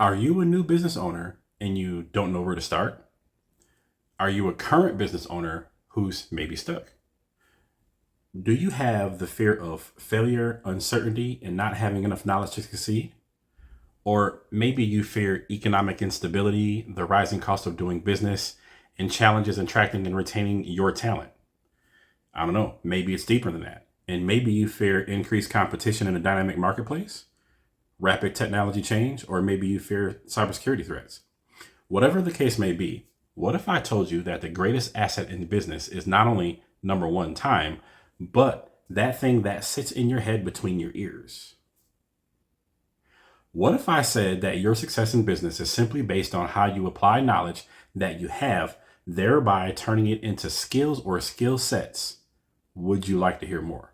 Are you a new business owner and you don't know where to start? Are you a current business owner who's maybe stuck? Do you have the fear of failure, uncertainty, and not having enough knowledge to succeed? Or maybe you fear economic instability, the rising cost of doing business, and challenges in attracting and retaining your talent. I don't know. Maybe it's deeper than that. And maybe you fear increased competition in a dynamic marketplace, rapid technology change, or maybe you fear cybersecurity threats. Whatever the case may be, what if I told you that the greatest asset in business is not only number one, time, but that thing that sits in your head between your ears? What if I said that your success in business is simply based on how you apply knowledge that you have, thereby turning it into skills or skill sets? Would you like to hear more?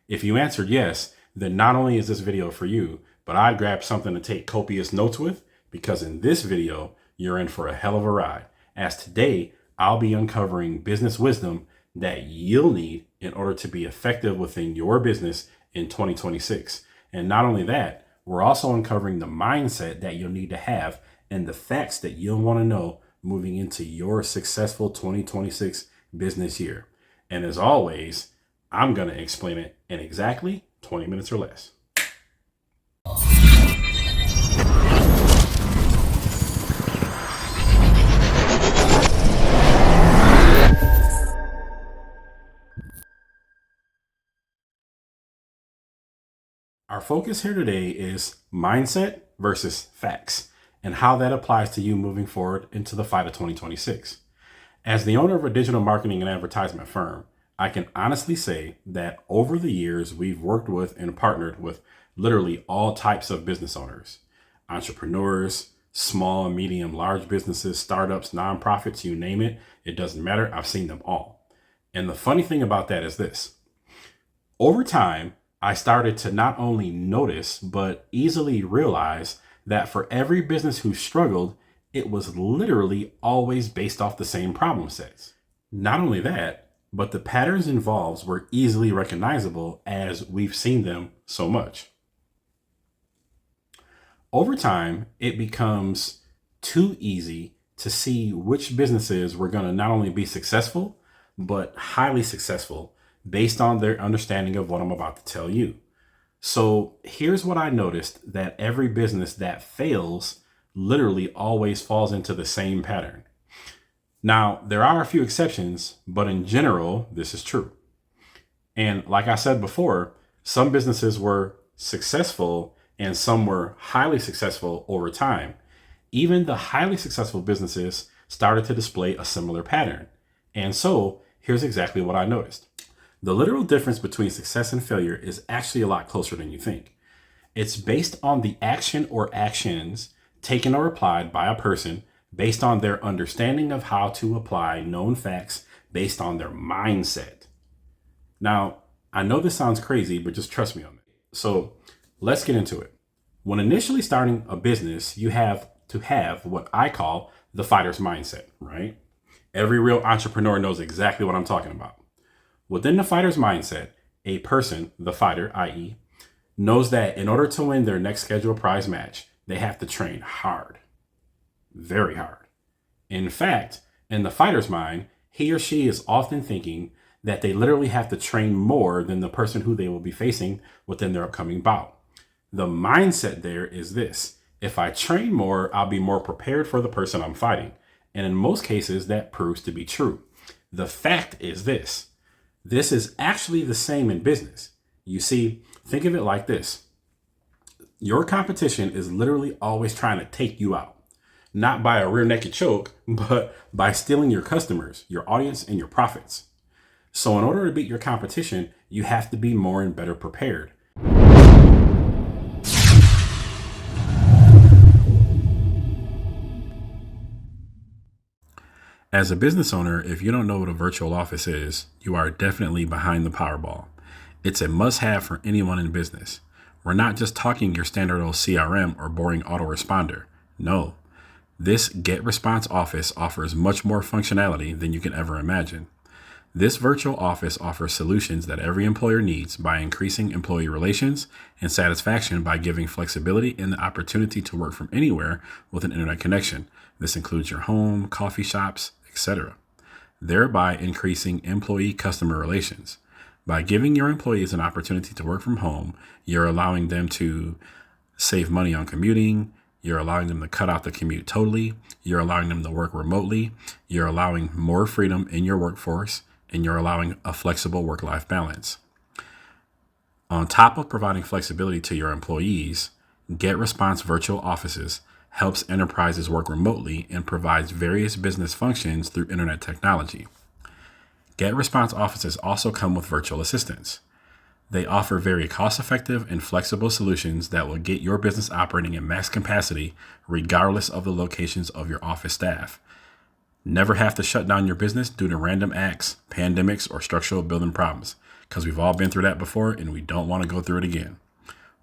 If you answered yes, then not only is this video for you, but I'd grab something to take copious notes with, because in this video, you're in for a hell of a ride, as today I'll be uncovering business wisdom that you'll need in order to be effective within your business in 2026. And not only that, we're also uncovering the mindset that you'll need to have and the facts that you'll want to know moving into your successful 2026 business year. And as always, I'm going to explain it in exactly 20 minutes or less. Our focus here today is mindset versus facts and how that applies to you moving forward into the fight of 2026. As the owner of a digital marketing and advertisement firm, I can honestly say that over the years, we've worked with and partnered with literally all types of business owners, entrepreneurs, small, medium, large businesses, startups, nonprofits, you name it. It doesn't matter. I've seen them all. And the funny thing about that is this: over time, I started to not only notice, but easily realize that for every business who struggled, it was literally always based off the same problem sets. Not only that, but the patterns involved were easily recognizable as we've seen them so much. Over time, it becomes too easy to see which businesses were going to not only be successful, but highly successful based on their understanding of what I'm about to tell you. So here's what I noticed: that every business that fails literally always falls into the same pattern. Now, there are a few exceptions, but in general, this is true. And like I said before, some businesses were successful and some were highly successful over time. Even the highly successful businesses started to display a similar pattern. And so here's exactly what I noticed. The literal difference between success and failure is actually a lot closer than you think. It's based on the action or actions taken or applied by a person based on their understanding of how to apply known facts based on their mindset. Now, I know this sounds crazy, but just trust me on it. So let's get into it. When initially starting a business, you have to have what I call the fighter's mindset, right? Every real entrepreneur knows exactly what I'm talking about. Within the fighter's mindset, a person, the fighter, i.e., knows that in order to win their next scheduled prize match, they have to train hard, very hard. In fact, in the fighter's mind, he or she is often thinking that they literally have to train more than the person who they will be facing within their upcoming bout. The mindset there is this: if I train more, I'll be more prepared for the person I'm fighting. And in most cases, that proves to be true. The fact is this: this is actually the same in business. You see, think of it like this. Your competition is literally always trying to take you out, not by a rear naked choke, but by stealing your customers, your audience, and your profits. So in order to beat your competition, you have to be more and better prepared. As a business owner, if you don't know what a virtual office is, you are definitely behind the Powerball. It's a must-have for anyone in business. We're not just talking your standard old CRM or boring autoresponder. No, this GetResponse office offers much more functionality than you can ever imagine. This virtual office offers solutions that every employer needs by increasing employee relations and satisfaction by giving flexibility and the opportunity to work from anywhere with an internet connection. This includes your home, coffee shops, etc., thereby increasing employee customer relations. By giving your employees an opportunity to work from home, you're allowing them to save money on commuting. You're allowing them to cut out the commute totally. You're allowing them to work remotely. You're allowing more freedom in your workforce, and you're allowing a flexible work-life balance. On top of providing flexibility to your employees, GetResponse Virtual Offices helps enterprises work remotely and provides various business functions through internet technology. GetResponse offices also come with virtual assistants. They offer very cost-effective and flexible solutions that will get your business operating at max capacity regardless of the locations of your office staff. Never have to shut down your business due to random acts, pandemics, or structural building problems, because we've all been through that before and we don't want to go through it again.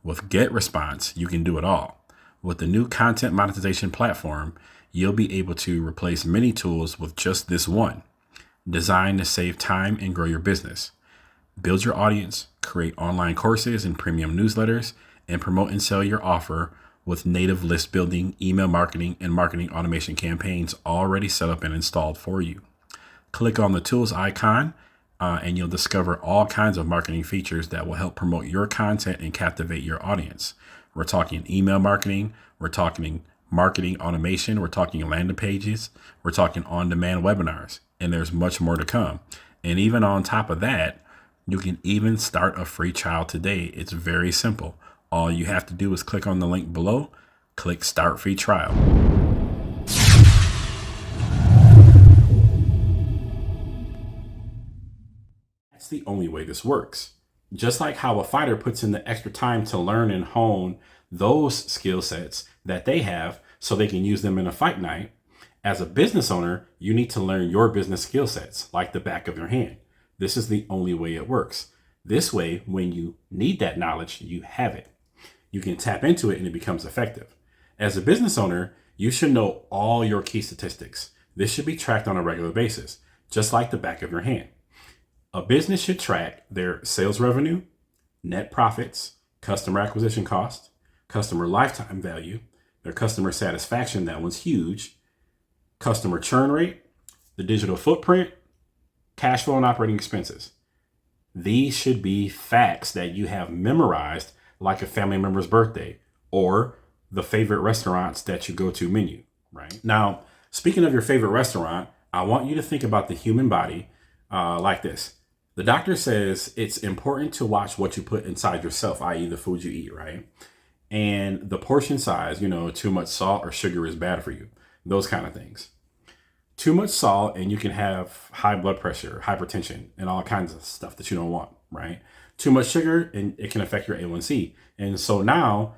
With GetResponse, you can do it all. With the new content monetization platform, you'll be able to replace many tools with just this one, designed to save time and grow your business. Build your audience, create online courses and premium newsletters, and promote and sell your offer with native list building, email marketing, and marketing automation campaigns already set up and installed for you. Click on the tools icon and you'll discover all kinds of marketing features that will help promote your content and captivate your audience. We're talking email marketing, we're talking marketing automation, we're talking landing pages, we're talking on-demand webinars, and there's much more to come. And even on top of that, you can even start a free trial today. It's very simple. All you have to do is click on the link below, click Start Free Trial. That's the only way this works. Just like how a fighter puts in the extra time to learn and hone those skill sets that they have so they can use them in a fight night, as a business owner, you need to learn your business skill sets like the back of your hand. This is the only way it works. This way, when you need that knowledge, you have it. You can tap into it and it becomes effective. As a business owner, you should know all your key statistics. This should be tracked on a regular basis, just like the back of your hand. A business should track their sales revenue, net profits, customer acquisition cost, customer lifetime value, their customer satisfaction, that one's huge, customer churn rate, the digital footprint, cash flow, and operating expenses. These should be facts that you have memorized, like a family member's birthday or the favorite restaurants that you go to menu, right? Now, speaking of your favorite restaurant, I want you to think about the human body like this. The doctor says it's important to watch what you put inside yourself, i.e. the food you eat, right? And the portion size, too much salt or sugar is bad for you. Those kind of things. Too much salt and you can have high blood pressure, hypertension, and all kinds of stuff that you don't want, right? Too much sugar and it can affect your A1C. And so now,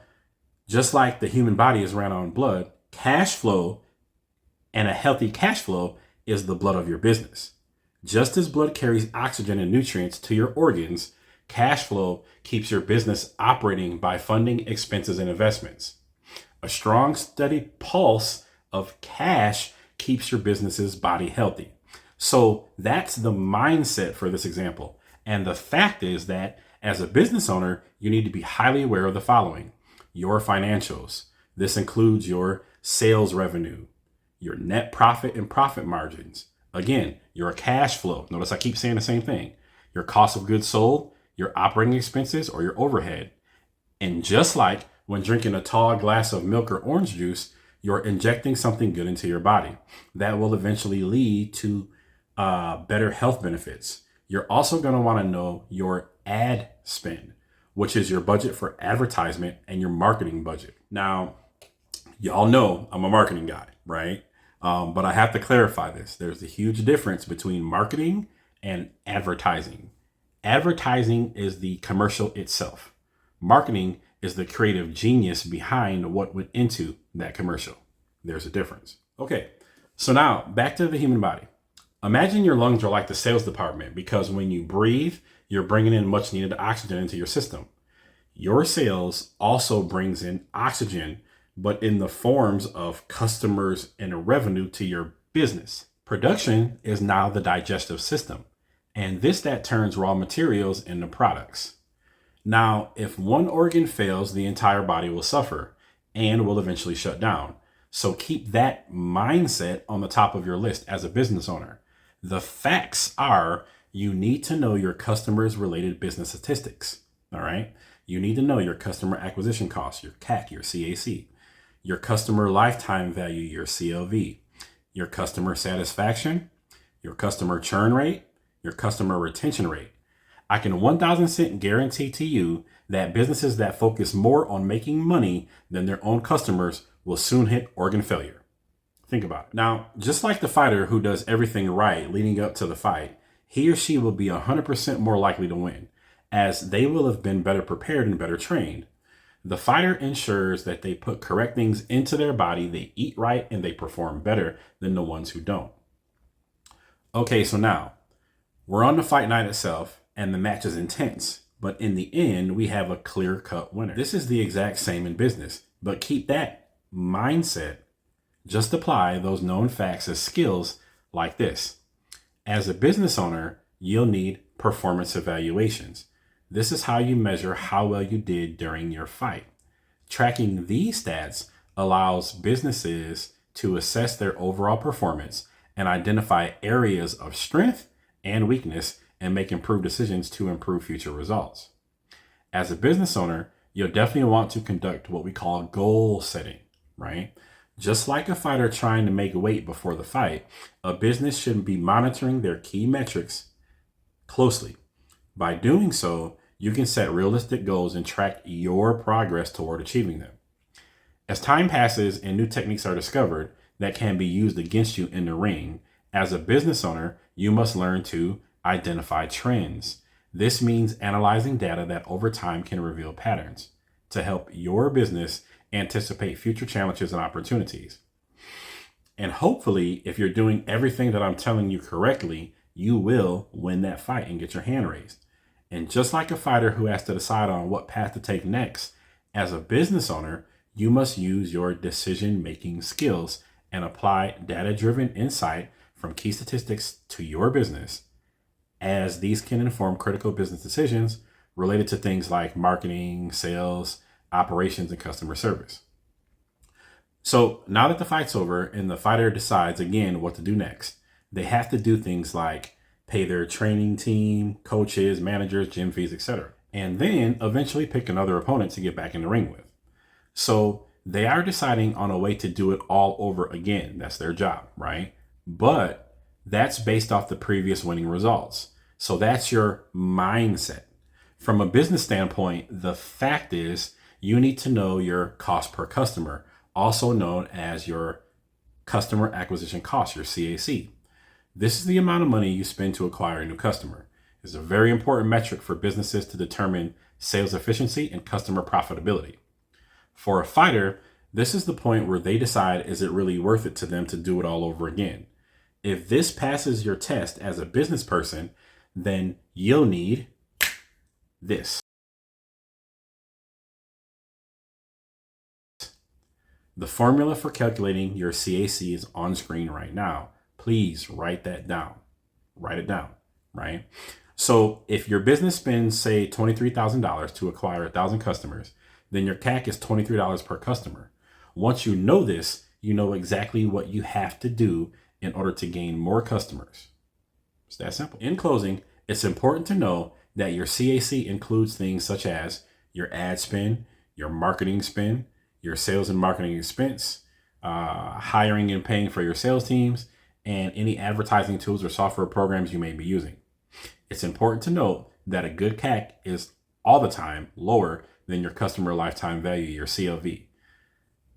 just like the human body is ran on blood, cash flow and a healthy cash flow is the blood of your business. Just as blood carries oxygen and nutrients to your organs, cash flow keeps your business operating by funding expenses and investments. A strong, steady pulse of cash keeps your business's body healthy. So that's the mindset for this example. And the fact is that as a business owner, you need to be highly aware of the following: your financials. This includes your sales revenue, your net profit and profit margins. Again, your cash flow. Notice I keep saying the same thing. Your cost of goods sold, your operating expenses, or your overhead. And just like when drinking a tall glass of milk or orange juice, you're injecting something good into your body that will eventually lead to better health benefits. You're also going to want to know your ad spend, which is your budget for advertisement and your marketing budget. Now, y'all know I'm a marketing guy, right? But I have to clarify this. There's a huge difference between marketing and advertising. Advertising is the commercial itself. Marketing is the creative genius behind what went into that commercial. There's a difference. Okay, so now back to the human body. Imagine your lungs are like the sales department, because when you breathe, you're bringing in much needed oxygen into your system. Your sales also brings in oxygen, but in the forms of customers and revenue to your business. Production is now the digestive system. And that turns raw materials into products. Now, if one organ fails, the entire body will suffer and will eventually shut down. So keep that mindset on the top of your list as a business owner. The facts are you need to know your customers' related business statistics. All right. You need to know your customer acquisition costs, your CAC, your CAC, your customer lifetime value, your CLV, your customer satisfaction, your customer churn rate, your customer retention rate. I can 1000% guarantee to you that businesses that focus more on making money than their own customers will soon hit organ failure. Think about it. Now, just like the fighter who does everything right leading up to the fight, he or she will be 100% more likely to win, as they will have been better prepared and better trained. The fighter ensures that they put correct things into their body, they eat right, and they perform better than the ones who don't. Okay, so now we're on the fight night itself, and the match is intense, but in the end, we have a clear-cut winner. This is the exact same in business, but keep that mindset. Just apply those known facts as skills like this. As a business owner, you'll need performance evaluations. This is how you measure how well you did during your fight. Tracking these stats allows businesses to assess their overall performance and identify areas of strength and weakness and make improved decisions to improve future results. As a business owner, you'll definitely want to conduct what we call goal setting, right? Just like a fighter trying to make weight before the fight, a business should be monitoring their key metrics closely. By doing so, you can set realistic goals and track your progress toward achieving them. As time passes and new techniques are discovered that can be used against you in the ring, as a business owner, you must learn to identify trends. This means analyzing data that over time can reveal patterns to help your business anticipate future challenges and opportunities. And hopefully, if you're doing everything that I'm telling you correctly, you will win that fight and get your hand raised. And just like a fighter who has to decide on what path to take next, as a business owner, you must use your decision-making skills and apply data-driven insight from key statistics to your business, as these can inform critical business decisions related to things like marketing, sales, operations, and customer service. So now that the fight's over and the fighter decides again what to do next, they have to do things like pay their training team, coaches, managers, gym fees, etc. And then eventually pick another opponent to get back in the ring with. So they are deciding on a way to do it all over again. That's their job, right? But that's based off the previous winning results. So that's your mindset. From a business standpoint, the fact is you need to know your cost per customer, also known as your customer acquisition cost, your CAC. This is the amount of money you spend to acquire a new customer. It's a very important metric for businesses to determine sales efficiency and customer profitability. For a fighter, this is the point where they decide, is it really worth it to them to do it all over again? If this passes your test as a business person, then you'll need this. The formula for calculating your CAC is on screen right now. Please write that down. Write it down, right? So if your business spends, say, $23,000 to acquire 1,000 customers, then your CAC is $23 per customer. Once you know this, you know exactly what you have to do in order to gain more customers. It's that simple. In closing, it's important to know that your CAC includes things such as your ad spend, your marketing spend, your sales and marketing expense, hiring and paying for your sales teams, and any advertising tools or software programs you may be using. It's important to note that a good CAC is all the time lower than your customer lifetime value, your CLV.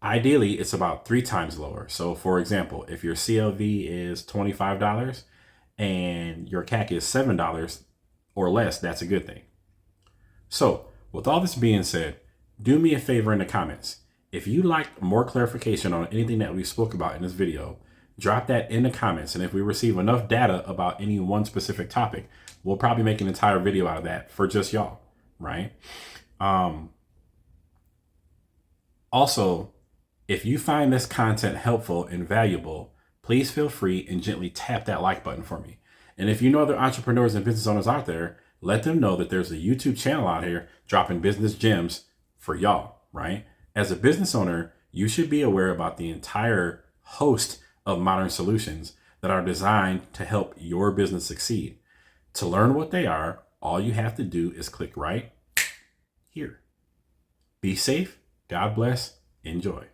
Ideally, it's about 3 times lower. So for example, if your CLV is $25 and your CAC is $7 or less, that's a good thing. So with all this being said, do me a favor in the comments. If you'd like more clarification on anything that we spoke about in this video, drop that in the comments. And if we receive enough data about any one specific topic, we'll probably make an entire video out of that for just y'all, right? Also, if you find this content helpful and valuable, please feel free and gently tap that like button for me. And if you know other entrepreneurs and business owners out there, let them know that there's a YouTube channel out here dropping business gems for y'all, right? As a business owner, you should be aware about the entire host of modern solutions that are designed to help your business succeed. To learn what they are, all you have to do is click right here. Be safe. God bless. Enjoy.